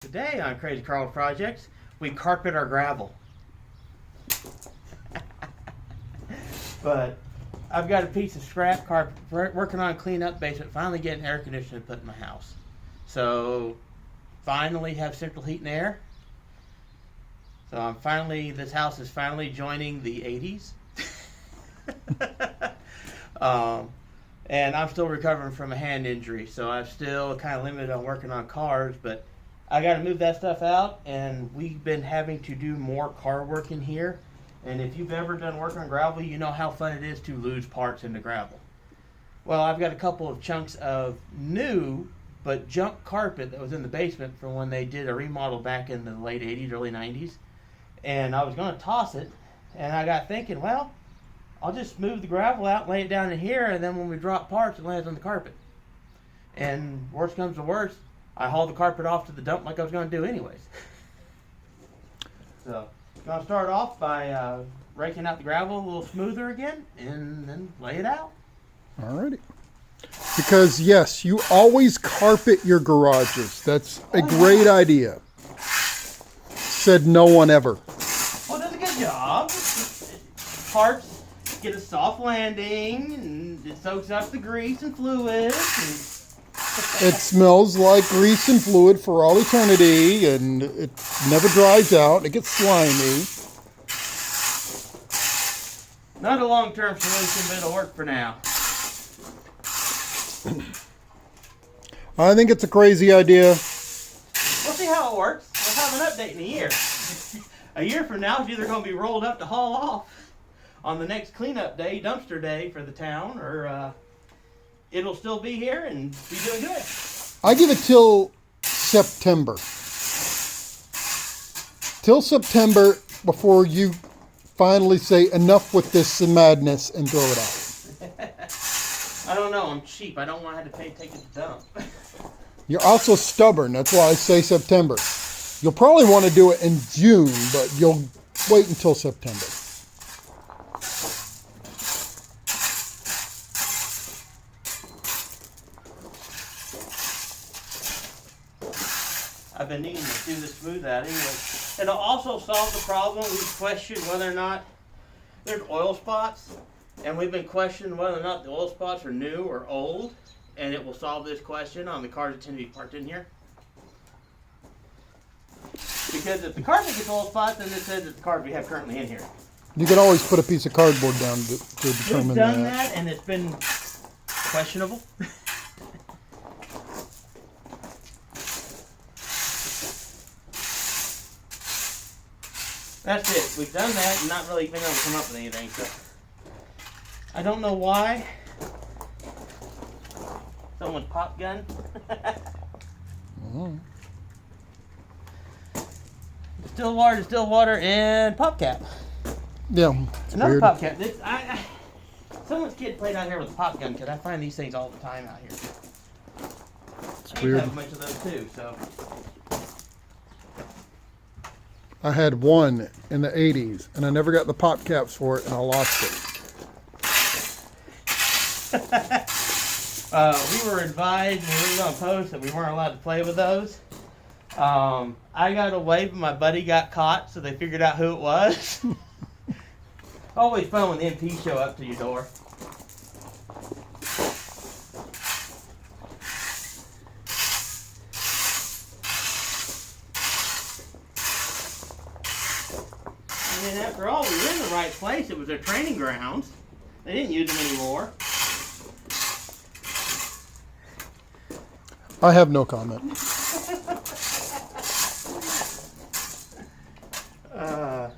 Today on Krazy Karl Projects, we carpet our gravel. But I've got a piece of scrap carpet working on a cleanup basement, finally getting air conditioning put in my house. So finally have central heat and air. So this house is finally joining the 80s. And I'm still recovering from a hand injury, so I'm still kind of limited on working on cars, but I got to move that stuff out, and we've been having to do more car work in here. And if you've ever done work on gravel, you know how fun it is to lose parts in the gravel. Well, I've got a couple of chunks of new but junk carpet that was in the basement from when they did a remodel back in the late 80s, early 90s. And I was going to toss it, and I got thinking, well, I'll just move the gravel out and lay it down in here, and then when we drop parts, it lands on the carpet. And worst comes to worst, I haul the carpet off to the dump like I was going to do anyways. So, I'm going to start off by raking out the gravel a little smoother again, and then lay it out. Alrighty. Because yes, you always carpet your garages. That's a great idea. Said no one ever. Well, it does a good job. Parts get a soft landing, and it soaks up the grease and fluid. It smells like grease and fluid for all eternity, and it never dries out. It gets slimy. Not a long-term solution, but it'll work for now. I think it's a crazy idea. We'll see how it works. We'll have an update in a year. A year from now, it's either going to be rolled up to haul off on the next cleanup day, dumpster day for the town, or it'll still be here and be doing good. I give it till September. Till September before you finally say enough with this madness and throw it out. I don't know. I'm cheap. I don't want to have to take it to dump. You're also stubborn. That's why I say September. You'll probably want to do it in June, but you'll wait until September. I've been needing to do the smooth out anyway. It'll also solve the problem. We've questioned whether or not there's oil spots, and we've been questioning whether or not the oil spots are new or old, and it will solve this question on the cars that tend to be parked in here. Because if the carpet gets oil spots, then it says it's the cars we have currently in here. You can always put a piece of cardboard down to determine We've done that, and it's been questionable. That's it. We've done that and not really been able to come up with anything. So I don't know why. Someone's pop gun. Oh. Distilled water, and pop cap. Yeah, it's Another weird. pop cap. Someone's kid played out here with a pop gun because I find these things all the time out here. It's I weird. have a bunch of those too. So I had one in the 80s, and I never got the pop caps for it, and I lost it. we were advised when we were going to post that we weren't allowed to play with those. I got away, but my buddy got caught, so they figured out who it was. Always fun when the MPs show up to your door. And then after all, we were in the right place. It was their training grounds. They didn't use them anymore. I have no comment. Alright.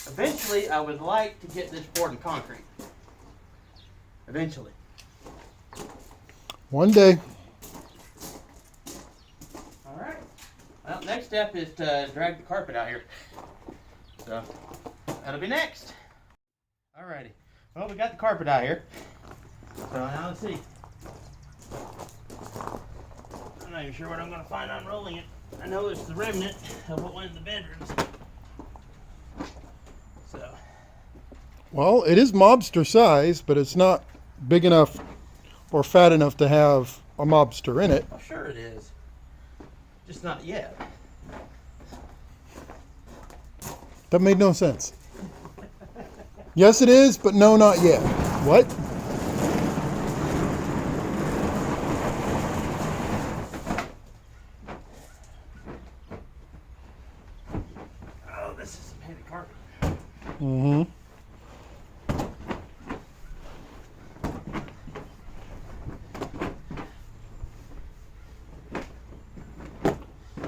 Eventually, I would like to get this poured in concrete. Eventually. One day. Alright. Well, next step is to drag the carpet out here. So, that'll be next. Alrighty. Well, we got the carpet out here. So now let's see. I'm not even sure what I'm going to find unrolling it. I know it's the remnant of what went in the bedrooms. So. Well, it is mobster size, but it's not big enough or fat enough to have a mobster in it. Oh, sure it is. Just not yet. That made no sense. Yes, it is, but no, not yet. What? Oh, this is some heavy carpet. Mm-hmm.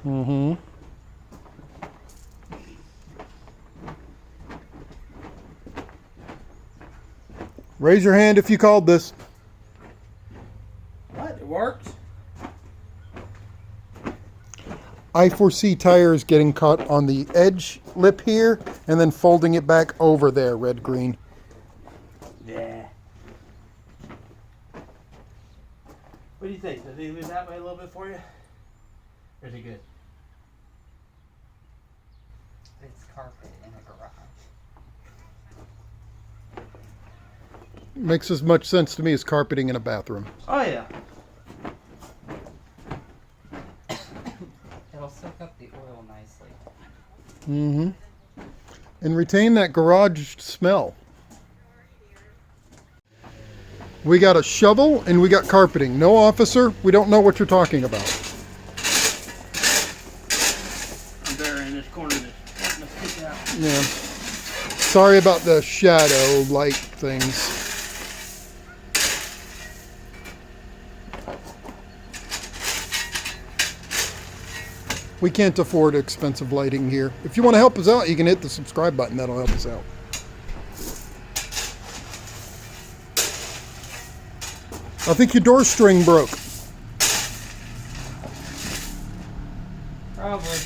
Mm-hmm. Raise your hand if you called this. What? It works? I foresee tires getting caught on the edge lip here and then folding it back over there, red green. Yeah. What do you think? Does he move that way a little bit for you? Or is he good? It's carpet in a garage. Makes as much sense to me as carpeting in a bathroom. Oh, yeah. It'll soak up the oil nicely. Mm-hmm. And retain that garage smell. We got a shovel and we got carpeting. No, officer, we don't know what you're talking about. I'm there in this corner that's wanting to stick out. Yeah. Sorry about the shadow light things. We can't afford expensive lighting here. If you want to help us out, you can hit the subscribe button. That'll help us out. I think your door string broke. Probably.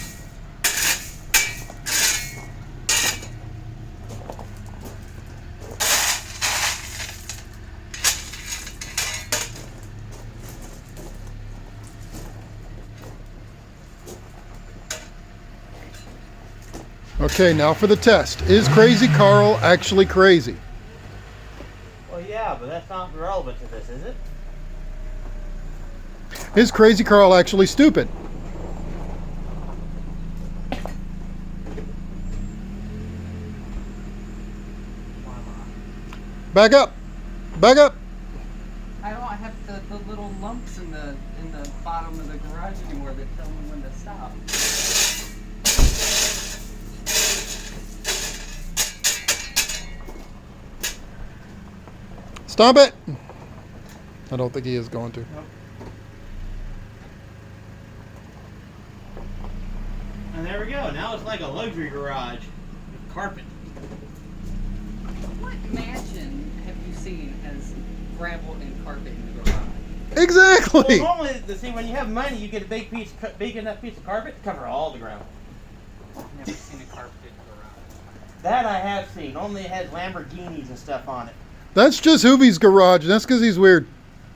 Okay, now for the test. Is Krazy Karl actually crazy? Well, yeah, but that's not relevant to this, is it? Is Krazy Karl actually stupid? Back up. Back up. I don't have the little lumps in the bottom of the garage anymore that tell me when to stop. Stop it. I don't think he is going to. Nope. And there we go. Now it's like a luxury garage with carpet. What mansion have you seen has gravel and carpet in the garage? Exactly. Well, normally, see, when you have money, you get a big enough piece of carpet to cover all the ground. I've never seen a carpeted garage. That I have seen. Only it has Lamborghinis and stuff on it. That's just Hoovie's garage. That's because he's weird.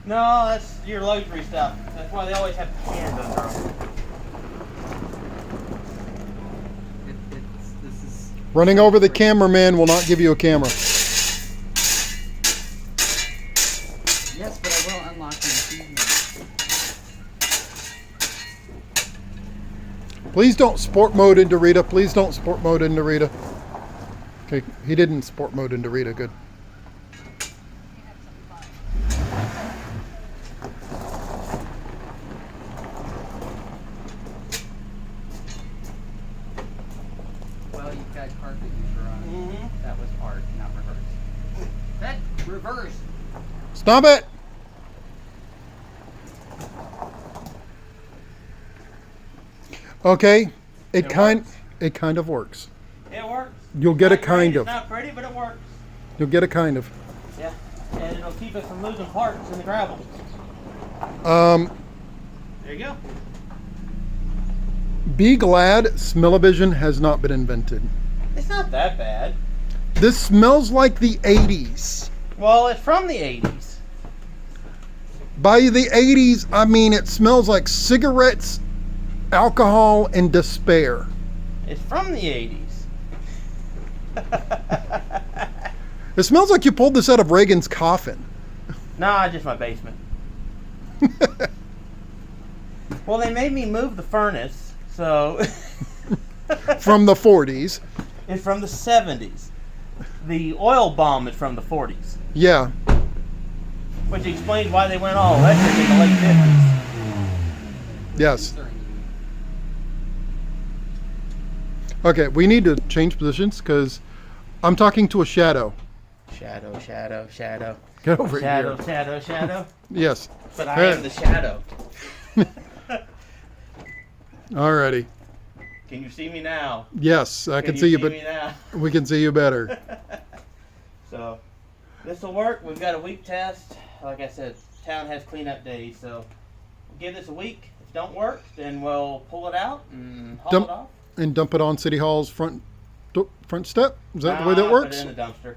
No, that's your luxury stuff. That's why they always have cans under them. This is Running over the cameraman will not give you a camera. yes, but I will unlock the achievement. Please don't sport mode into Rita. Please don't sport mode into Rita. Okay, he didn't sport mode into Rita. Good. Well, you've got carpet in your garage. Mm-hmm. That was hard, not reverse. That reverse. Stop it. Okay, it kind of works. It works. You'll get a Not great, kind it's of. not pretty, but it works. You'll get a kind of. Yeah. And it'll keep us from losing parts in the gravel. There you go. Be glad smell-o-vision has not been invented. It's not that bad. This smells like the 80s. Well, it's from the 80s. By the 80s, I mean it smells like cigarettes, alcohol, and despair. It's from the 80s. It smells like you pulled this out of Reagan's coffin. Nah, just my basement. Well, they made me move the furnace, so From the 40s. it's from the 70s. The oil bomb is from the 40s, Yeah. which explains why they went all electric in the late 50s. Yes. Okay, we need to change positions because I'm talking to a shadow. Shadow, shadow, shadow. Get over Shadow, here. shadow, shadow. Yes. But I am the shadow. Alrighty. Can you see me now? Yes, I can you see you, me but now? we can see you better. So, this will work. We've got a week test. Like I said, town has cleanup days, so we'll give this a week. If it don't work, then we'll pull it out and haul Dump- it off. And dump it on City Hall's front step. Is that the way that Put works? it in the dumpster.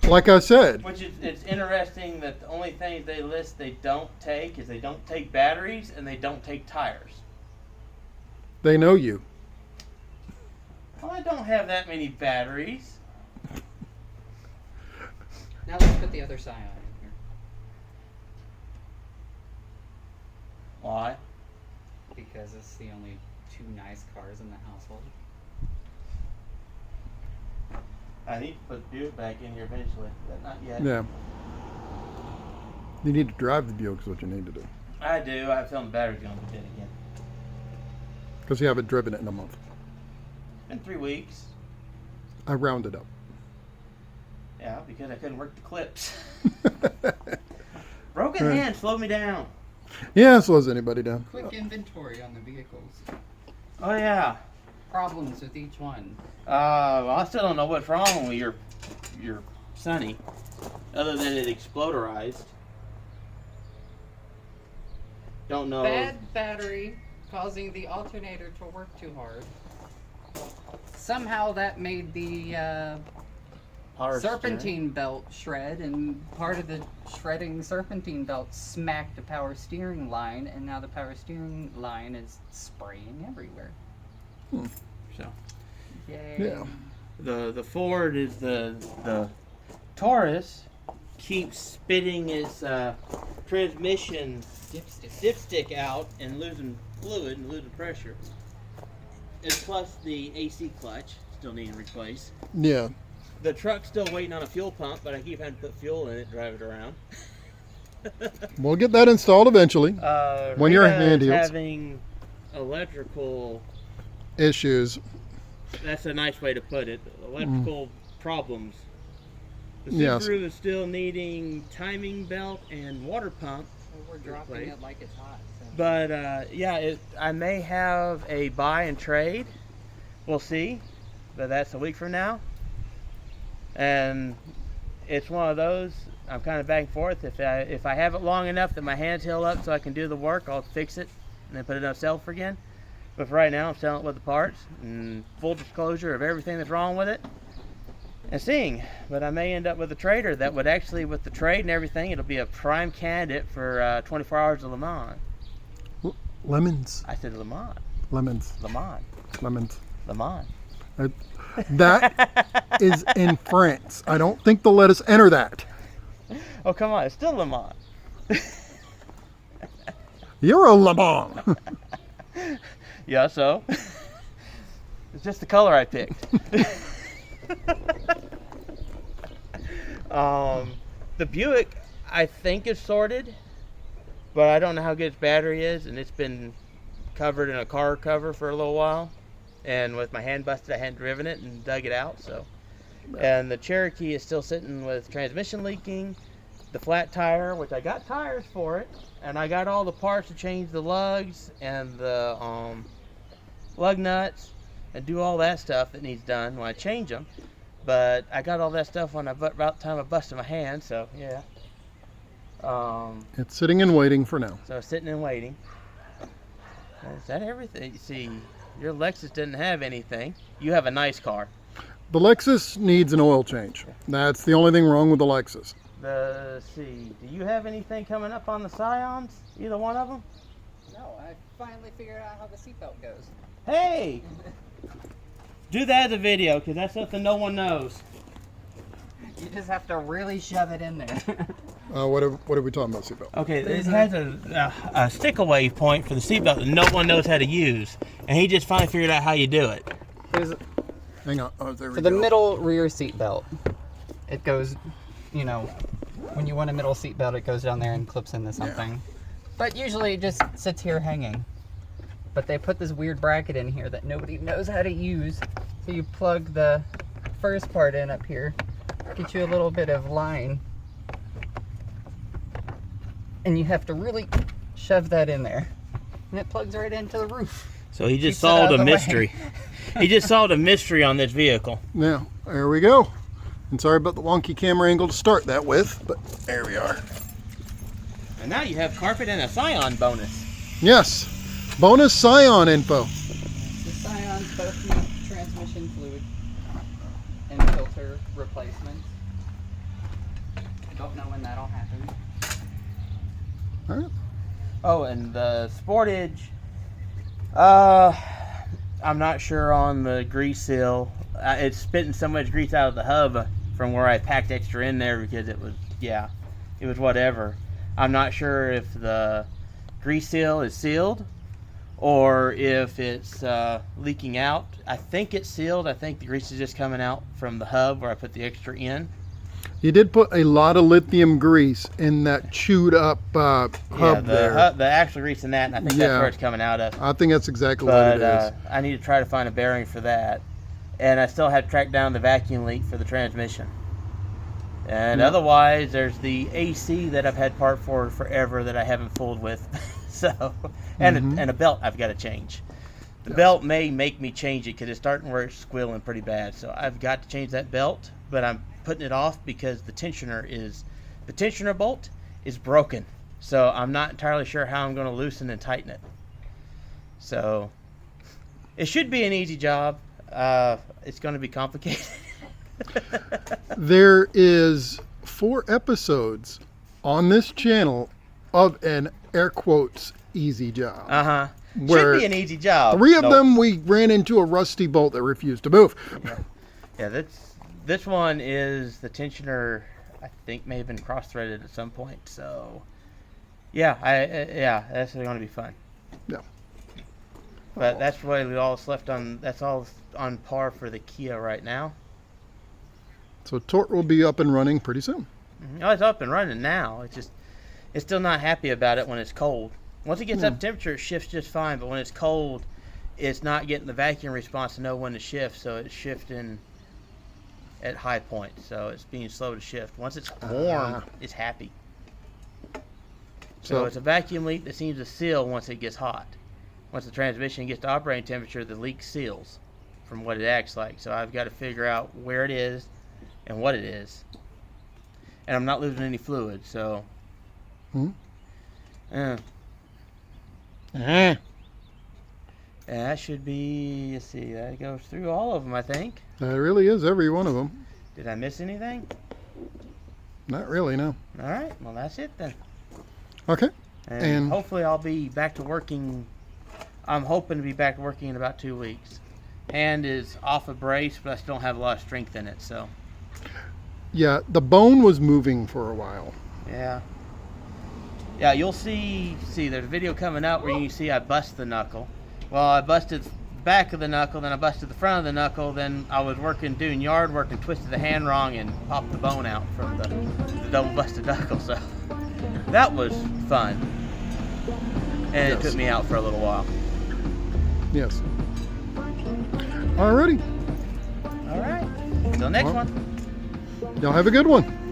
Like I said. Which is, it's interesting that the only things they list they don't take is they don't take batteries and they don't take tires. They know you. Well, I don't have that many batteries. Now let's put the other Scion in here. Why? Because it's the only two nice cars in the household. I need to put the Buick back in here eventually, but not yet. Yeah. You need to drive the Buick is what you need to do. I do. I have a feeling the battery's going to be dead again. Because you haven't driven it in a month. It's been 3 weeks. I rounded up. Yeah, because I couldn't work the clips. Broken hand slowed me down. Yeah, slows anybody down. Quick inventory on the vehicles. Oh yeah. Problems with each one. Well, I still don't know what's wrong with your Sunny, other than it exploderized. Don't know. Bad battery causing the alternator to work too hard. Somehow that made the Power serpentine steering. belt shred, and part of the shredding serpentine belt smacked the power steering line, and now the power steering line is spraying everywhere. So Yay. Yeah. the Ford is the Taurus keeps spitting its transmission dipstick out and losing fluid and losing pressure. And plus the AC clutch still needing replaced. Yeah. The truck's still waiting on a fuel pump, but I keep having to put fuel in it, drive it around. We'll get that installed eventually. When your Rita hand is heals. having electrical, Issues. that's a nice way to put it, electrical problems. The Yes. Subaru is still needing timing belt and water pump. Well, we're dropping it like it's hot. So. But yeah, I may have a buy and trade. We'll see. But that's a week from now. And it's one of those, I'm kind of back and forth. If I have it long enough that my hands heal up so I can do the work, I'll fix it and then put it on sale for again. But for right now, I'm selling it with the parts and full disclosure of everything that's wrong with it. And seeing, but I may end up with a trader that would actually, with the trade and everything, it'll be a prime candidate for 24 hours of Le Mans. Lemons. I said Le Mans. Lemons. Le Mans. Lemons. Le Mans. That is in France. I don't think they'll let us enter that. Oh, come on. It's still Le Mans. You're a Le Mans. Yeah, so. It's just the color I picked. The Buick, I think, is sorted, but I don't know how good its battery is, and it's been covered in a car cover for a little while. And with my hand busted, I hadn't driven it and dug it out. So, and the Cherokee is still sitting with transmission leaking, the flat tire, which I got tires for it, and I got all the parts to change the lugs and the lug nuts and do all that stuff that needs done when I change them. But I got all that stuff when about the time I busted my hand. So yeah. It's sitting and waiting for now. So sitting and waiting. Is that everything? You see, your Lexus didn't have anything. You have a nice car. The Lexus needs an oil change. That's the only thing wrong with the Lexus. Let's see. Do you have anything coming up on the Scions? Either one of them? No, I finally figured out how the seatbelt goes. Hey! Do that as a video, because that's something no one knows. You just have to really shove it in there. What are we talking about, seatbelt? Okay, it has a stick away point for the seatbelt that no one knows how to use, and he just finally figured out how you do it. There's, Hang on. Oh, there we for go. the middle rear seat belt, it goes, you know, when you want a middle seat belt, it goes down there and clips into something. But usually it just sits here hanging. But they put this weird bracket in here that nobody knows how to use. So you plug the first part in up here, get you a little bit of line, and you have to really shove that in there. And it plugs right into the roof. So he just Keeps it out solved of a the way. mystery. He just solved a mystery on this vehicle. Now, there we go. And sorry about the wonky camera angle to start that with, but there we are. And now you have carpet and a Scion bonus. Yes. Bonus Scion info. The Scions both need transmission fluid and filter replacement. Don't know when that'll happen. All right. Oh, and the Sportage. I'm not sure on the grease seal. It's spitting so much grease out of the hub from where I packed extra in there because it was whatever. I'm not sure if the grease seal is sealed or if it's leaking out. I think it's sealed. I think the grease is just coming out from the hub where I put the extra in. You did put a lot of lithium grease in that chewed up hub there. The actual grease in that, and I think that's where it's coming out of. I think that's exactly what it is. I need to try to find a bearing for that. And I still have to track down the vacuum leak for the transmission. And otherwise, there's the AC that I've had part for forever that I haven't fooled with. So, and a belt I've got to change. The belt may make me change it because it's starting where it's squealing pretty bad. So I've got to change that belt, but I'm putting it off because the tensioner bolt is broken. So I'm not entirely sure how I'm going to loosen and tighten it. So it should be an easy job. It's going to be complicated. There is 4 episodes on this channel of an air quotes easy job. Where Should be an easy job. 3 of them we ran into a rusty bolt that refused to move. Yeah, this one is the tensioner. I think may have been cross-threaded at some point. So, yeah, that's going to be fun. Yeah. But that's really all left on. That's all on par for the Kia right now. So Tort will be up and running pretty soon. Oh, it's up and running now. It's still not happy about it when it's cold. Once it gets up temperature, it shifts just fine. But when it's cold, it's not getting the vacuum response to know when to shift. So it's shifting at high point. So it's being slow to shift. Once it's warm, it's happy. So it's a vacuum leak that seems to seal once it gets hot. Once the transmission gets to operating temperature, the leak seals from what it acts like. So I've got to figure out where it is and what it is. And I'm not losing any fluid, so. And that should be, let's see, that goes through all of them, I think. That really is every one of them. Did I miss anything? Not really, no. All right, well, that's it then. Okay. And hopefully I'll be back to working. I'm hoping to be back to working in about 2 weeks. Hand is off a brace, but I still don't have a lot of strength in it, so. Yeah, the bone was moving for a while. Yeah. Yeah, you'll see, there's a video coming out where you can see I bust the knuckle. Well, I busted the back of the knuckle, then I busted the front of the knuckle, then I was doing yard work and twisted the hand wrong and popped the bone out from the double busted knuckle, so that was fun. And it took me out for a little while. Yes. Alrighty. All right, till next one. Y'all have a good one.